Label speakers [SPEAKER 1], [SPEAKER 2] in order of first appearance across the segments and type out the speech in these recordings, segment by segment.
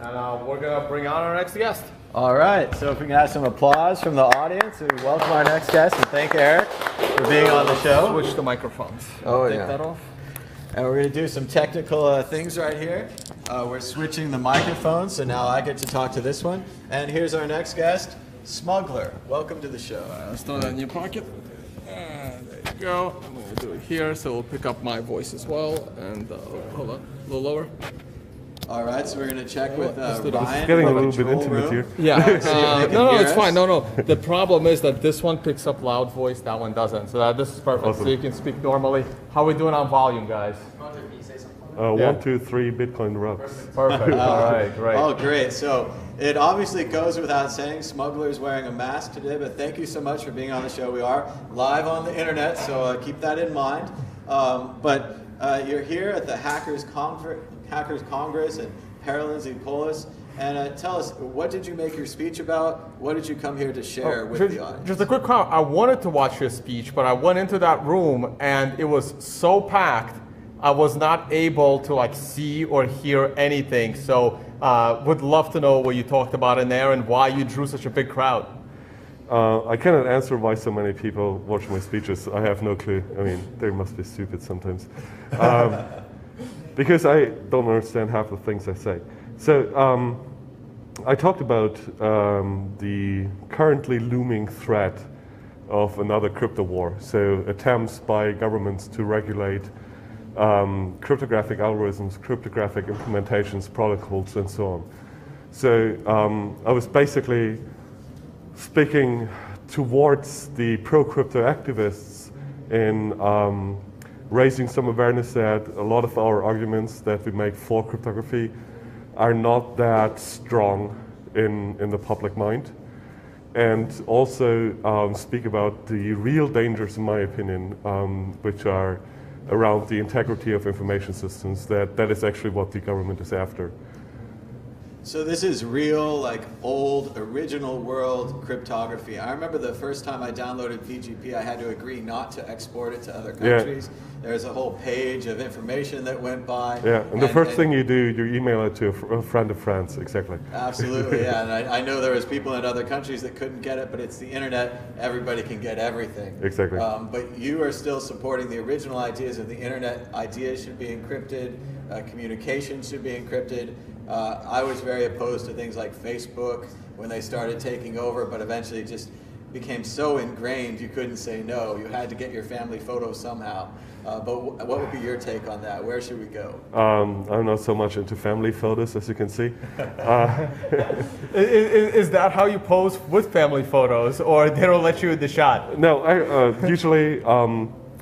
[SPEAKER 1] And we're going to bring on our next guest.
[SPEAKER 2] All right, so if we can have some applause from the audience and welcome our next guest and thank Eric for being on the show.
[SPEAKER 1] Switch the microphones.
[SPEAKER 2] Take that off. And we're going to do some technical things right here. We're switching the microphones, so now I get to talk to this one. And here's our next guest, Smuggler. Welcome to the show.
[SPEAKER 1] Let's throw that in your pocket. There you go. I'm going to do it here, so it'll pick up my voice as well. And hold on, a little lower.
[SPEAKER 2] All right, so we're going to check with Ryan.
[SPEAKER 3] It's getting a little bit intimate here.
[SPEAKER 1] Yeah, no, it's fine. No. The problem is that this one picks up loud voice, that one doesn't. So this is perfect. Awesome. So you can speak normally. How are we doing on volume, guys?
[SPEAKER 3] 1, 2, 3 Bitcoin rocks.
[SPEAKER 1] Perfect. All right, great.
[SPEAKER 2] Oh, great. So it obviously goes without saying, Smuggler's wearing a mask today, but thank you so much for being on the show. We are live on the internet, so keep that in mind. But you're here at the Hackers Congress in Paralins Polis. And tell us, what did you make your speech about? What did you come here to share with the audience?
[SPEAKER 1] Just a quick comment. I wanted to watch your speech, but I went into that room and it was so packed, I was not able to see or hear anything. So would love to know what you talked about in there and why you drew such a big crowd.
[SPEAKER 3] I cannot answer why so many people watch my speeches. I have no clue. I mean, they must be stupid sometimes. Because I don't understand half the things I say. So I talked about the currently looming threat of another crypto war. So attempts by governments to regulate cryptographic algorithms, cryptographic implementations, protocols, and so on. So I was basically speaking towards the pro-crypto activists in raising some awareness that a lot of our arguments that we make for cryptography are not that strong in the public mind. And also speak about the real dangers, in my opinion, which are around the integrity of information systems, that is actually what the government is after.
[SPEAKER 2] So this is real, old, original world cryptography. I remember the first time I downloaded PGP, I had to agree not to export it to other countries. Yeah. There's a whole page of information that went by.
[SPEAKER 3] Yeah, and the first thing you do, you email it to a friend of friends, exactly.
[SPEAKER 2] Absolutely, yeah, and I know there was people in other countries that couldn't get it, but it's the internet, everybody can get everything.
[SPEAKER 3] Exactly.
[SPEAKER 2] But you are still supporting the original ideas of the internet. Ideas should be encrypted, communication should be encrypted. I was very opposed to things like Facebook when they started taking over, but eventually it just became so ingrained you couldn't say no. You had to get your family photos somehow. But what would be your take on that? Where should we go?
[SPEAKER 3] I'm not so much into family photos, as you can see.
[SPEAKER 1] Is that how you pose with family photos, or they don't let you in the shot?
[SPEAKER 3] No, I usually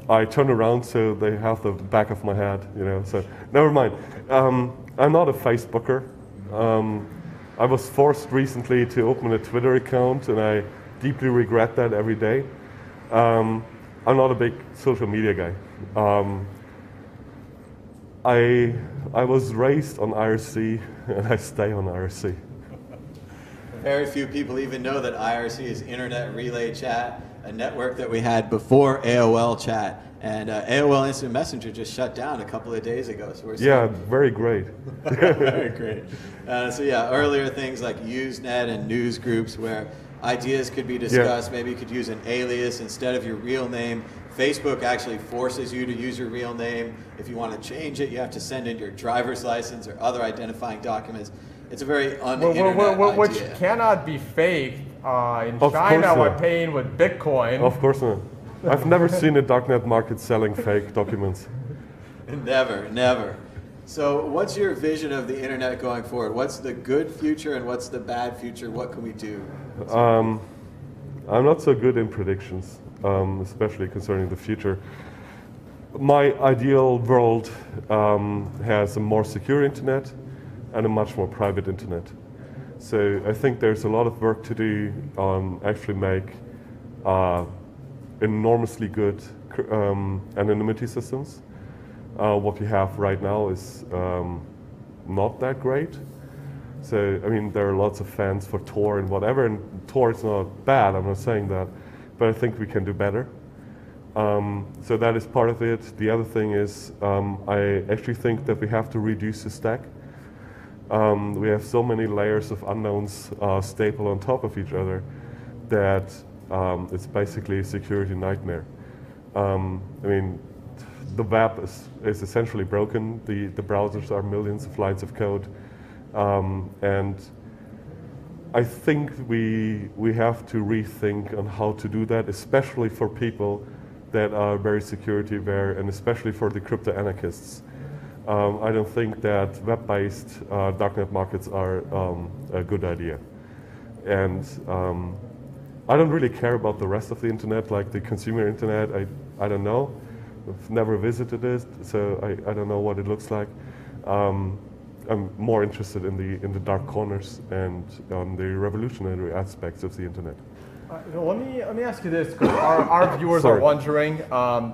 [SPEAKER 3] I turn around so they have the back of my head, so never mind. I'm not a Facebooker. I was forced recently to open a Twitter account, and I deeply regret that every day. I'm not a big social media guy. I was raised on IRC, and I stay on IRC.
[SPEAKER 2] Very few people even know that IRC is Internet Relay Chat, a network that we had before AOL Chat. And AOL Instant Messenger just shut down a couple of days ago. So we're
[SPEAKER 3] very great.
[SPEAKER 2] Very great. So yeah, earlier things like Usenet and news groups where ideas could be discussed. Yeah. Maybe you could use an alias instead of your real name. Facebook actually forces you to use your real name. If you want to change it, you have to send in your driver's license or other identifying documents. It's a very un-internet idea.
[SPEAKER 1] Which cannot be faked. In China, we're paying with Bitcoin.
[SPEAKER 3] Of course not. I've never seen a darknet market selling fake documents.
[SPEAKER 2] Never, never. So what's your vision of the internet going forward? What's the good future and what's the bad future? What can we do?
[SPEAKER 3] I'm not so good in predictions, especially concerning the future. My ideal world has a more secure internet and a much more private internet. So I think there's a lot of work to do on actually make enormously good anonymity systems. What we have right now is not that great. So, I mean, there are lots of fans for Tor and whatever, and Tor is not bad, I'm not saying that, but I think we can do better. So that is part of it. The other thing is I actually think that we have to reduce the stack. We have so many layers of unknowns stapled on top of each other that it's basically a security nightmare. I mean, the web is essentially broken. The browsers are millions of lines of code, and I think we have to rethink on how to do that, especially for people that are very security aware, and especially for the crypto anarchists. I don't think that web-based darknet markets are a good idea. And I don't really care about the rest of the internet, like the consumer internet. I don't know. I've never visited it, so I don't know what it looks like. I'm more interested in the dark corners and on the revolutionary aspects of the internet.
[SPEAKER 1] Let me ask you this, because our viewers are wondering,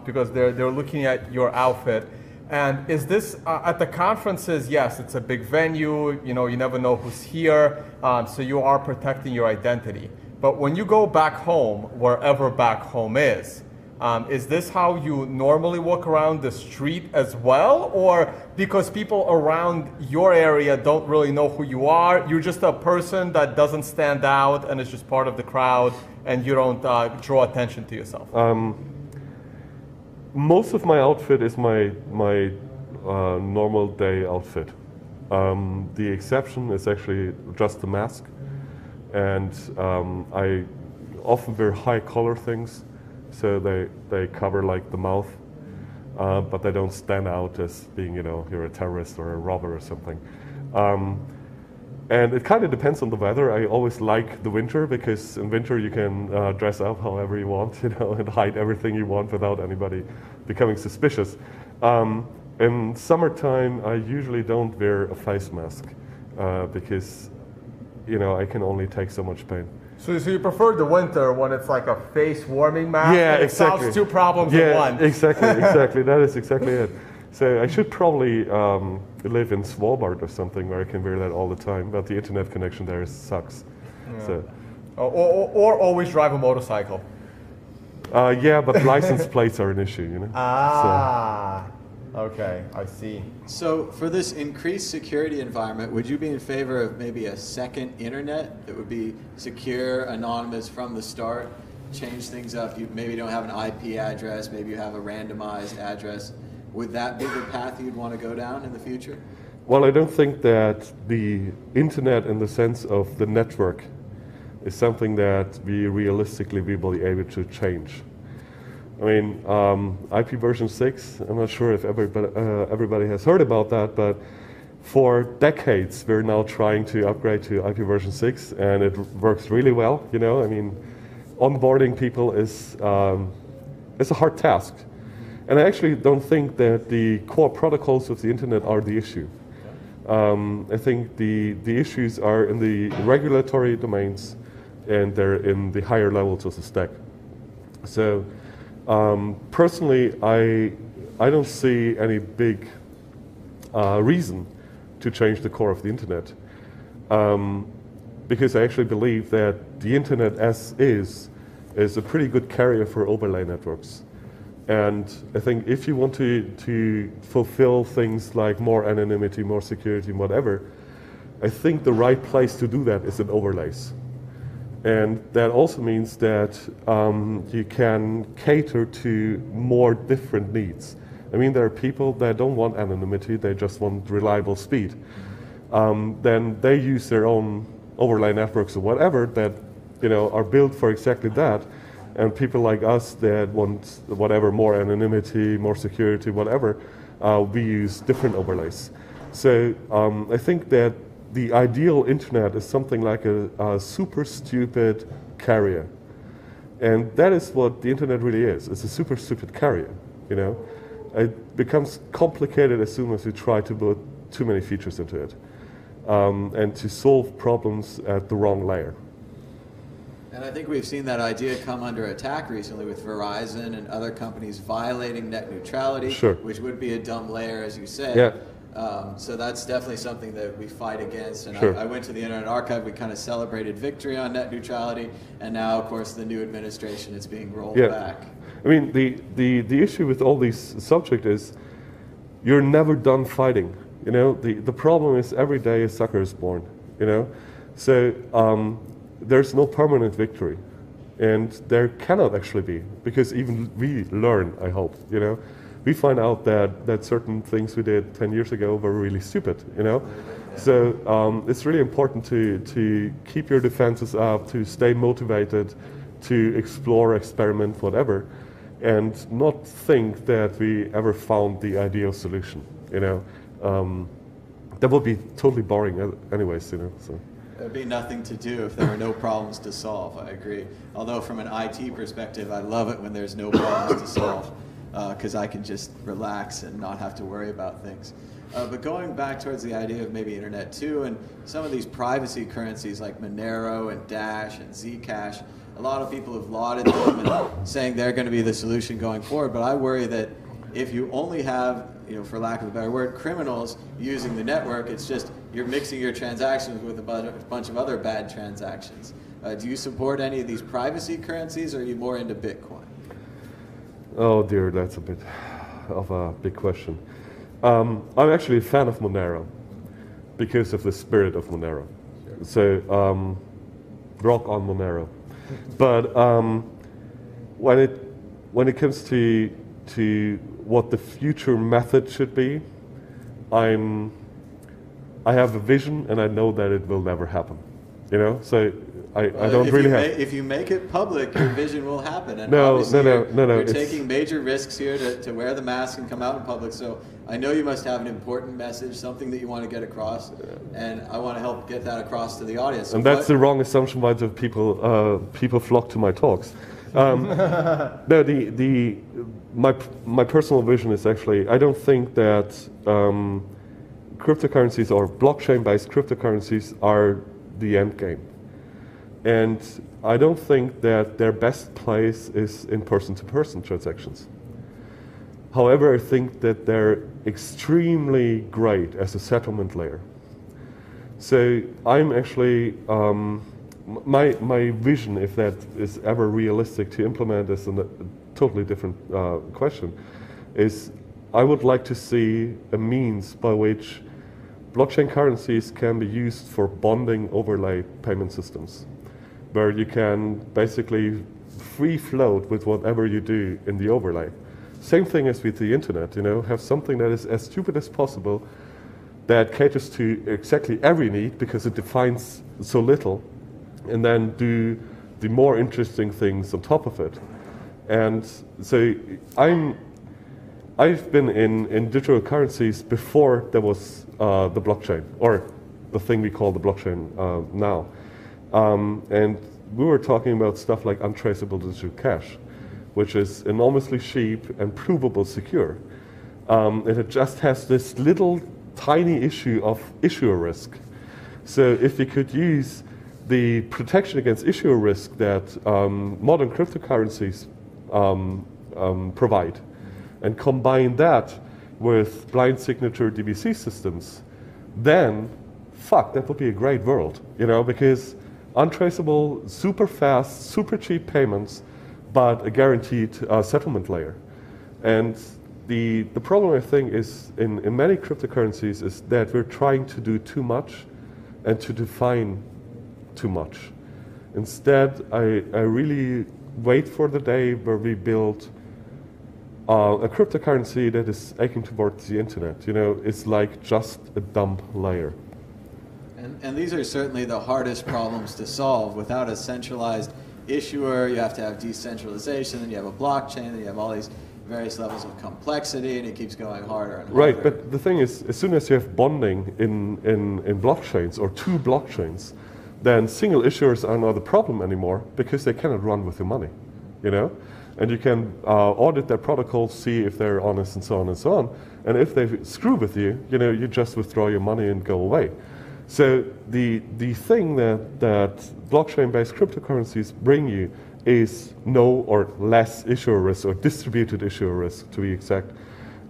[SPEAKER 1] because they're looking at your outfit. And is this, at the conferences, yes, it's a big venue, you know, you never know who's here, so you are protecting your identity. But when you go back home, wherever back home is this how you normally walk around the street as well? Or because people around your area don't really know who you are, you're just a person that doesn't stand out and is just part of the crowd and you don't draw attention to yourself?
[SPEAKER 3] Most of my outfit is my normal day outfit. The exception is actually just the mask. And I often wear high collar things, so they cover like the mouth, but they don't stand out as being, you know, you're a terrorist or a robber or something. And it kind of depends on the weather. I always like the winter, because in winter you can dress up however you want, you know, and hide everything you want without anybody becoming suspicious. In summertime, I usually don't wear a face mask because, you know, I can only take so much pain.
[SPEAKER 1] So you prefer the winter when it's like a face warming mask?
[SPEAKER 3] Yeah,
[SPEAKER 1] and it
[SPEAKER 3] exactly.
[SPEAKER 1] solves two problems in one.
[SPEAKER 3] Exactly. That is exactly it. So I should probably live in Svalbard or something where I can wear that all the time, but the internet connection there sucks.
[SPEAKER 1] Yeah.
[SPEAKER 3] So.
[SPEAKER 1] Or always drive a motorcycle.
[SPEAKER 3] Yeah, but license plates are an issue, you know.
[SPEAKER 1] Okay, I see.
[SPEAKER 2] So for this increased security environment, would you be in favor of maybe a second internet that would be secure, anonymous from the start, change things up? You maybe don't have an IP address, maybe you have a randomized address. Would that be the path you'd want to go down in the future?
[SPEAKER 3] Well, I don't think that the internet in the sense of the network is something that we realistically will be able to change. I mean, IP version 6, I'm not sure if everybody has heard about that, but for decades we're now trying to upgrade to IP version 6, and it works really well, you know. I mean, onboarding people is a hard task. And I actually don't think that the core protocols of the internet are the issue. I think the issues are in the regulatory domains, and they're in the higher levels of the stack. So personally, I don't see any big reason to change the core of the internet, because I actually believe that the internet as is a pretty good carrier for overlay networks. And I think if you want to fulfill things like more anonymity, more security, whatever, I think the right place to do that is in overlays. And that also means that you can cater to more different needs. I mean, there are people that don't want anonymity, they just want reliable speed. Then they use their own overlay networks or whatever that, you know, are built for exactly that. And people like us that want whatever, more anonymity, more security, whatever, we use different overlays. So I think that the ideal internet is something like a super stupid carrier. And that is what the internet really is. It's a super stupid carrier, you know. It becomes complicated as soon as you try to put too many features into it, and to solve problems at the wrong layer.
[SPEAKER 2] And I think we've seen that idea come under attack recently with Verizon and other companies violating net neutrality,
[SPEAKER 3] sure,
[SPEAKER 2] which would be a dumb layer, as you said.
[SPEAKER 3] Yeah.
[SPEAKER 2] So that's definitely something that we fight against. And
[SPEAKER 3] sure.
[SPEAKER 2] I went to the Internet Archive, we kind of celebrated victory on net neutrality, and now, of course, the new administration is being rolled back.
[SPEAKER 3] I mean, the issue with all these subjects is you're never done fighting. You know, the problem is every day a sucker is born, you know? So there's no permanent victory. And there cannot actually be, because even we learn, I hope, you know? We find out that certain things we did 10 years ago were really stupid, you know? So it's really important to keep your defenses up, to stay motivated, to explore, experiment, whatever, and not think that we ever found the ideal solution, you know? That would be totally boring anyways, you know, so.
[SPEAKER 2] There'd be nothing to do if there were no problems to solve, I agree. Although from an IT perspective, I love it when there's no problems to solve, because I can just relax and not have to worry about things. But going back towards the idea of maybe Internet 2 and some of these privacy currencies like Monero and Dash and Zcash, a lot of people have lauded them and saying they're going to be the solution going forward, but I worry that if you only have, you know, for lack of a better word, criminals using the network, it's just you're mixing your transactions with a bunch of other bad transactions. Do you support any of these privacy currencies, or are you more into Bitcoin?
[SPEAKER 3] Oh dear, that's a bit of a big question. I'm actually a fan of Monero because of the spirit of Monero. Sure. So rock on Monero. But when it comes to what the future method should be, I have a vision, and I know that it will never happen. You know, so I don't really have.
[SPEAKER 2] If you make it public, your vision will happen. And
[SPEAKER 3] no.
[SPEAKER 2] You're taking major risks here to wear the mask and come out in public. So I know you must have an important message, something that you want to get across, and I want to help get that across to the audience. So
[SPEAKER 3] and that's the wrong assumption why the people flock to my talks. No, my personal vision is actually, I don't think that cryptocurrencies or blockchain-based cryptocurrencies are the end game. And I don't think that their best place is in person-to-person transactions. However, I think that they're extremely great as a settlement layer. So I'm actually, my vision, if that is ever realistic to implement, is a totally different question, is I would like to see a means by which blockchain currencies can be used for bonding overlay payment systems, where you can basically free float with whatever you do in the overlay. Same thing as with the internet, you know, have something that is as stupid as possible that caters to exactly every need because it defines so little, and then do the more interesting things on top of it. And so I've been in digital currencies before there was the blockchain, or the thing we call the blockchain now. And we were talking about stuff like untraceable digital cash, which is enormously cheap and provable secure. And it just has this little tiny issue of issuer risk. So if we could use the protection against issuer risk that modern cryptocurrencies provide, and combine that with blind signature DBC systems, then that would be a great world, you know, because untraceable, super fast, super cheap payments, but a guaranteed settlement layer. And the problem, I think, is in many cryptocurrencies is that we're trying to do too much and to define too much. Instead, I really wait for the day where we build a cryptocurrency that is aiming towards the internet. You know, it's like just a dump layer.
[SPEAKER 2] And these are certainly the hardest problems to solve. Without a centralized issuer, you have to have decentralization, and you have a blockchain, and you have all these various levels of complexity, and it keeps going harder and harder.
[SPEAKER 3] Right, but the thing is, as soon as you have bonding in blockchains, or two blockchains, then single issuers are not a problem anymore because they cannot run with your money, you know? And you can audit their protocols, see if they're honest, and so on and so on. And if they screw with you, you know, you just withdraw your money and go away. So the thing that blockchain-based cryptocurrencies bring you is no or less issuer risk, or distributed issuer risk, to be exact.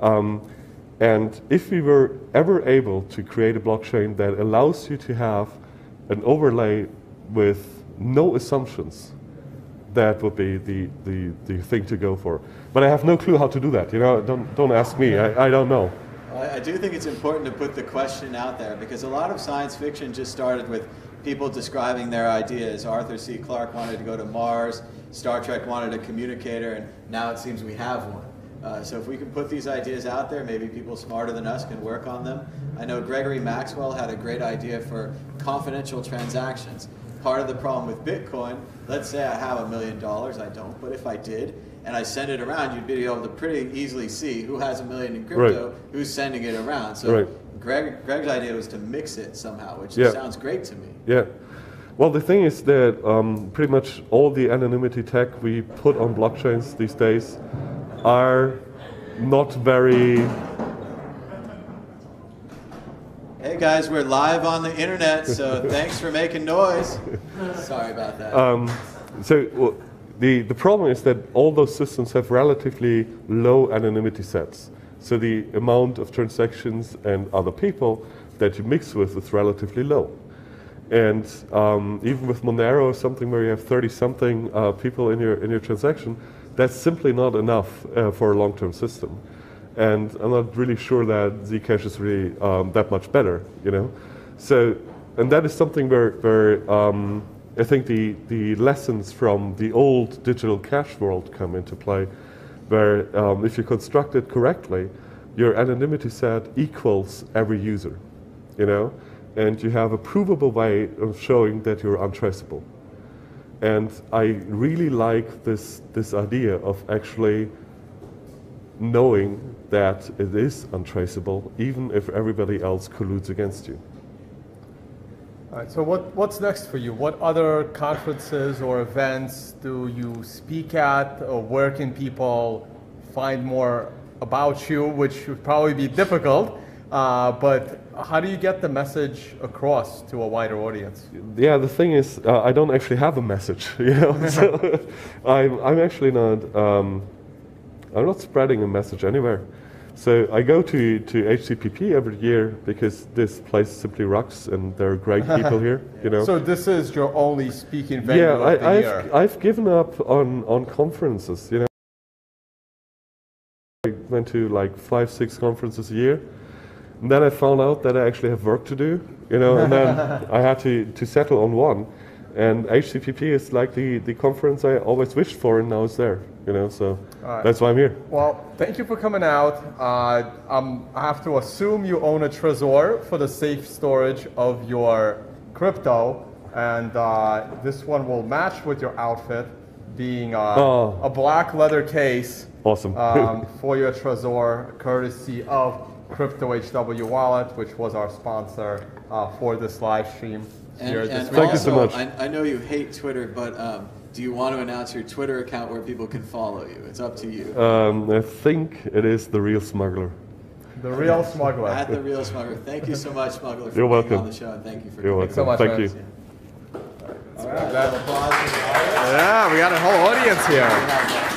[SPEAKER 3] And if we were ever able to create a blockchain that allows you to have an overlay with no assumptions, that would be the thing to go for. But I have no clue how to do that. You know, don't ask me. I don't know.
[SPEAKER 2] I do think it's important to put the question out there, because a lot of science fiction just started with people describing their ideas. Arthur C. Clarke wanted to go to Mars, Star Trek wanted a communicator, and now it seems we have one. So if we can put these ideas out there, maybe people smarter than us can work on them. I know Gregory Maxwell had a great idea for confidential transactions. Part of the problem with Bitcoin, let's say I have $1 million, I don't, but if I did, and I send it around, you'd be able to pretty easily see who has $1 million in crypto, who's sending it around. So Greg's idea was to mix it somehow, which sounds great to me.
[SPEAKER 3] Yeah. Well, the thing is that pretty much all the anonymity tech we put on blockchains these days are not very...
[SPEAKER 2] Hey guys, we're live on the internet, so thanks for making noise. Sorry about that.
[SPEAKER 3] The problem is that all those systems have relatively low anonymity sets. So the amount of transactions and other people that you mix with is relatively low. And even with Monero or something where you have 30-something people in your transaction, that's simply not enough for a long-term system. And I'm not really sure that Zcash is really that much better, you know. So, and that is something where I think the lessons from the old digital cash world come into play, where if you construct it correctly, your anonymity set equals every user, you know, and you have a provable way of showing that you're untraceable. And I really like this idea of actually knowing that it is untraceable, even if everybody else colludes against you.
[SPEAKER 1] All right, so what's next for you? What other conferences or events do you speak at, or where can people find more about you, which would probably be difficult, but how do you get the message across to a wider audience?
[SPEAKER 3] Yeah, the thing is, I don't actually have a message, you know, so I'm actually not, I'm not spreading a message anywhere. So I go to HCPP every year because this place simply rocks and there are great people here, you know.
[SPEAKER 1] So this is your only speaking venue of the year?
[SPEAKER 3] I've given up on conferences, you know. I went to like 5-6 conferences a year. And then I found out that I actually have work to do, you know, and then I had to settle on one. And HCPP is like the conference I always wished for, and now it's there, you know, so that's why I'm here.
[SPEAKER 1] Well, thank you for coming out. I have to assume you own a Trezor for the safe storage of your crypto, and this one will match with your outfit, being a black leather case.
[SPEAKER 3] Awesome.
[SPEAKER 1] For your Trezor, courtesy of Crypto HW Wallet, which was our sponsor for this live stream.
[SPEAKER 2] And
[SPEAKER 3] thank you so much.
[SPEAKER 2] I know you hate Twitter, but do you want to announce your Twitter account where people can follow you? It's up to you.
[SPEAKER 3] I think it is the Real Smuggler.
[SPEAKER 1] The Real Smuggler.
[SPEAKER 2] At the Real Smuggler. Thank you so much, Smuggler, for
[SPEAKER 3] You're
[SPEAKER 2] being
[SPEAKER 3] welcome.
[SPEAKER 2] on the show, and thank you for
[SPEAKER 3] You're
[SPEAKER 2] coming.
[SPEAKER 3] welcome.
[SPEAKER 1] So much,
[SPEAKER 3] thank
[SPEAKER 1] man.
[SPEAKER 3] you.
[SPEAKER 2] All right, applause.
[SPEAKER 1] Yeah, we got a whole audience here.